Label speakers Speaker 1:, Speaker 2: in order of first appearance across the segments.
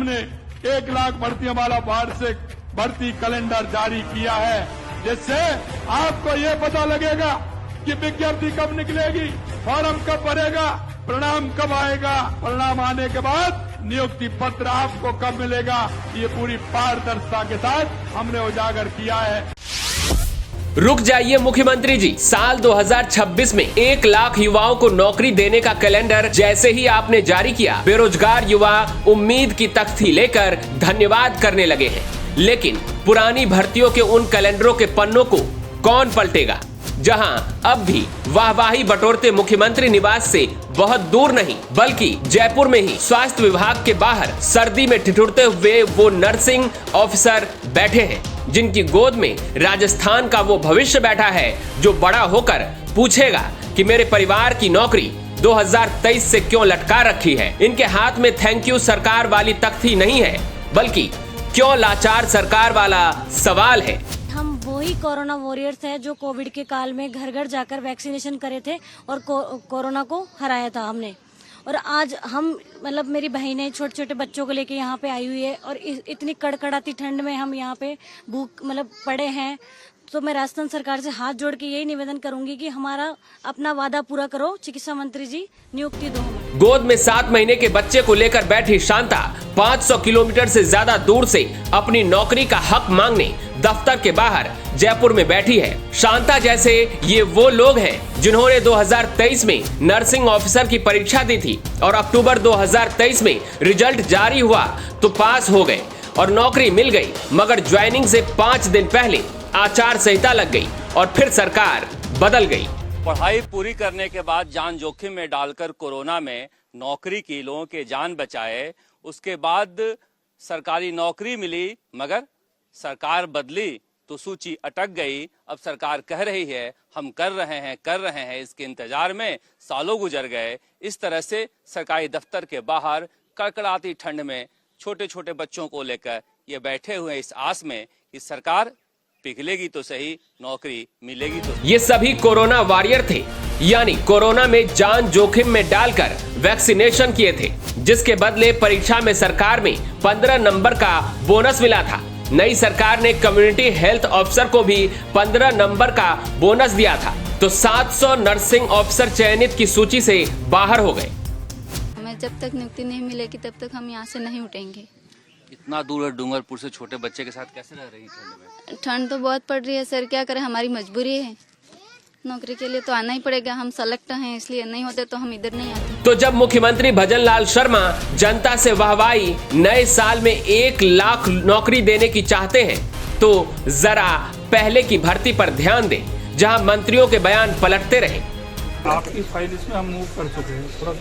Speaker 1: हमने 1 लाख भर्तियों वाला वार्षिक भर्ती कैलेंडर जारी किया है, जिससे आपको ये पता लगेगा कि विज्ञप्ति कब निकलेगी, फॉर्म कब भरेगा, परिणाम कब आएगा, परिणाम आने के बाद नियुक्ति पत्र आपको कब मिलेगा। ये पूरी पारदर्शिता के साथ हमने उजागर किया है।
Speaker 2: रुक जाइए मुख्यमंत्री जी, साल 2026 में 1 लाख युवाओं को नौकरी देने का कैलेंडर जैसे ही आपने जारी किया, बेरोजगार युवा उम्मीद की तख्ती लेकर धन्यवाद करने लगे हैं। लेकिन पुरानी भर्तियों के उन कैलेंडरों के पन्नों को कौन पलटेगा, जहां अब भी वाहवाही बटोरते मुख्यमंत्री निवास से बहुत दूर नहीं बल्कि जयपुर में ही स्वास्थ्य विभाग के बाहर सर्दी में ठिठुरते हुए वो नर्सिंग ऑफिसर बैठे हैं, जिनकी गोद में राजस्थान का वो भविष्य बैठा है जो बड़ा होकर पूछेगा कि मेरे परिवार की नौकरी 2023 से क्यों लटका रखी है। इनके हाथ में थैंक यू सरकार वाली तख्ती नहीं है, बल्कि क्यों लाचार सरकार वाला सवाल है।
Speaker 3: हम वही कोरोना वॉरियर्स हैं जो कोविड के काल में घर घर जाकर वैक्सीनेशन करे थे और कोरोना को हराया था हमने। और आज हम मतलब मेरी बहनें छोटे छोटे बच्चों को लेके यहाँ पे आई हुई है और इतनी कड़कड़ाती ठंड में हम यहाँ पे भूख मतलब पड़े हैं। तो मैं राजस्थान सरकार से हाथ जोड़ के यही निवेदन करूंगी कि हमारा अपना वादा पूरा करो। चिकित्सा मंत्री जी, नियुक्ति दो हमें।
Speaker 2: गोद में 7 महीने के बच्चे को लेकर बैठी शांता 500 किलोमीटर से ज्यादा दूर से अपनी नौकरी का हक मांगने दफ्तर के बाहर जयपुर में बैठी है। शांता जैसे ये वो लोग हैं जिन्होंने 2023 में नर्सिंग ऑफिसर की परीक्षा दी थी और अक्टूबर 2023 में रिजल्ट जारी हुआ तो पास हो गए और नौकरी मिल गई, मगर ज्वाइनिंग से 5 दिन पहले आचार संहिता लग गई और फिर सरकार बदल गई।
Speaker 4: पढ़ाई पूरी करने के बाद जान जोखिम में डालकर कोरोना में नौकरी की लोगों के जान बचाए, उसके बाद सरकारी नौकरी मिली, मगर सरकार बदली तो सूची अटक गई। अब सरकार कह रही है हम कर रहे हैं, इसके इंतजार में सालों गुजर गए। इस तरह से सरकारी दफ्तर के बाहर कड़कड़ाती ठंड में छोटे छोटे बच्चों को लेकर ये बैठे हुए इस आस में कि सरकार पिघलेगी तो सही, नौकरी मिलेगी तो सही।
Speaker 2: ये सभी कोरोना वॉरियर थे, यानी कोरोना में जान जोखिम में डालकर वैक्सीनेशन किए थे, जिसके बदले परीक्षा में सरकार में 15 नंबर का बोनस मिला था। नई सरकार ने कम्युनिटी हेल्थ ऑफिसर को भी 15 नंबर का बोनस दिया था, तो 700 नर्सिंग ऑफिसर चयनित की सूची से बाहर हो गए।
Speaker 5: हमें जब तक नियुक्ति नहीं मिलेगी तब तक हम यहाँ से नहीं उठेंगे।
Speaker 4: इतना दूर है डूंगरपुर से, छोटे बच्चे के साथ कैसे रह रही ठंड में?
Speaker 5: ठंड तो बहुत पड़ रही है सर, क्या करें, हमारी मजबूरी है। नौकरी के लिए तो आना ही पड़ेगा, हम सेलेक्ट हैं, इसलिए नहीं होते तो हम इधर नहीं आते।
Speaker 2: तो जब मुख्यमंत्री भजनलाल शर्मा जनता से वाहवाही नए साल में 1 लाख नौकरी देने की चाहते हैं, तो जरा पहले की भर्ती पर ध्यान दें, जहां मंत्रियों के बयान पलटते रहे।
Speaker 1: आपकी फाइल इसमें हम मूव कर चुके हैं, थोड़ा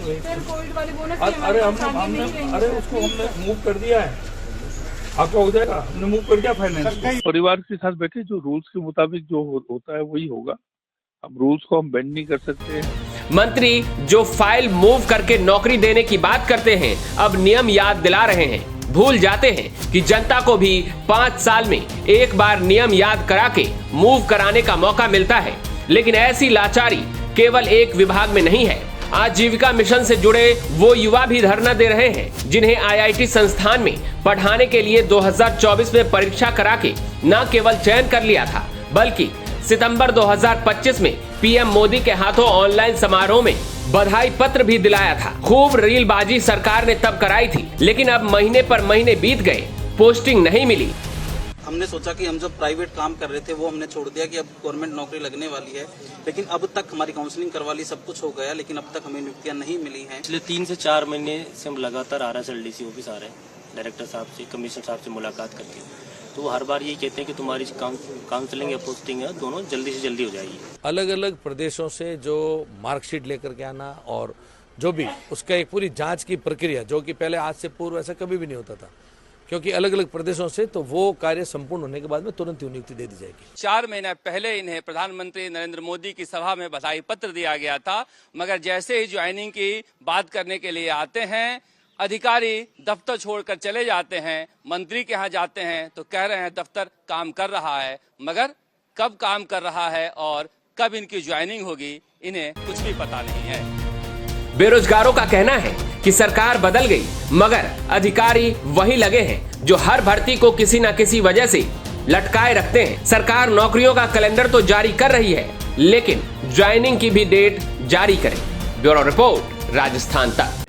Speaker 1: सा अरे हमने उसको मूव कर दिया है, आपका हो जाएगा, हमने मूव कर दिया फाइनेंस। परिवार के साथ बैठे, जो रूल्स के मुताबिक जो होता है वही होगा। अब रूल्स को हम बेंड नहीं कर सकते हैं।
Speaker 2: मंत्री जो फाइल मूव करके नौकरी देने की बात करते हैं, अब नियम याद दिला रहे हैं। भूल जाते हैं कि जनता को भी 5 साल में एक बार नियम याद करा के मूव कराने का मौका मिलता है। लेकिन ऐसी लाचारी केवल एक विभाग में नहीं है। आजीविका मिशन से जुड़े वो युवा भी धरना दे रहे हैं, जिन्हें IIT संस्थान में पढ़ाने के लिए 2024 में परीक्षा करा के न केवल चयन कर लिया था, बल्कि सितंबर 2025 में PM मोदी के हाथों ऑनलाइन समारोह में बधाई पत्र भी दिलाया था। खूब रीलबाजी सरकार ने तब कराई थी, लेकिन अब महीने पर महीने बीत गए, पोस्टिंग नहीं मिली।
Speaker 6: हमने सोचा कि हम जो प्राइवेट काम कर रहे थे वो हमने छोड़ दिया कि अब गवर्नमेंट नौकरी लगने वाली है, लेकिन अब तक हमारी काउंसलिंग करवा ली, सब कुछ हो गया, लेकिन अब तक हमें नियुक्तियां नहीं मिली हैं।
Speaker 7: पिछले 3 से 4 महीने से हम लगातार RSLDC ऑफिस आ रहे हैं, डायरेक्टर साहब से, कमिश्नर साहब से मुलाकात करके, तो वो हर बार ये कहते हैं कि तुम्हारी काउंसलिंग या पोस्टिंग है दोनों जल्दी से जल्दी हो जाएगी।
Speaker 8: अलग अलग प्रदेशों से जो मार्कशीट लेकर के आना और जो भी उसका एक पूरी जांच की प्रक्रिया, जो कि पहले आज से पूर्व ऐसा कभी भी नहीं होता था, क्योंकि अलग अलग प्रदेशों से, तो वो कार्य संपूर्ण होने के बाद में तुरंत ही नियुक्ति दे दी जाएगी।
Speaker 4: 4 महीने पहले इन्हें प्रधानमंत्री नरेंद्र मोदी की सभा में बधाई पत्र दिया गया था, मगर जैसे ही ज्वाइनिंग की बात करने के लिए आते हैं, अधिकारी दफ्तर छोड़कर चले जाते हैं, मंत्री के यहाँ जाते हैं तो कह रहे हैं दफ्तर काम कर रहा है, मगर कब काम कर रहा है और कब इनकी ज्वाइनिंग होगी, इन्हें कुछ भी पता नहीं है।
Speaker 2: बेरोजगारों का कहना है कि सरकार बदल गई मगर अधिकारी वही लगे हैं जो हर भर्ती को किसी न किसी वजह से लटकाए रखते हैं। सरकार नौकरियों का कैलेंडर तो जारी कर रही है लेकिन ज्वाइनिंग की भी डेट जारी करे। ब्यूरो रिपोर्ट, राजस्थान तक।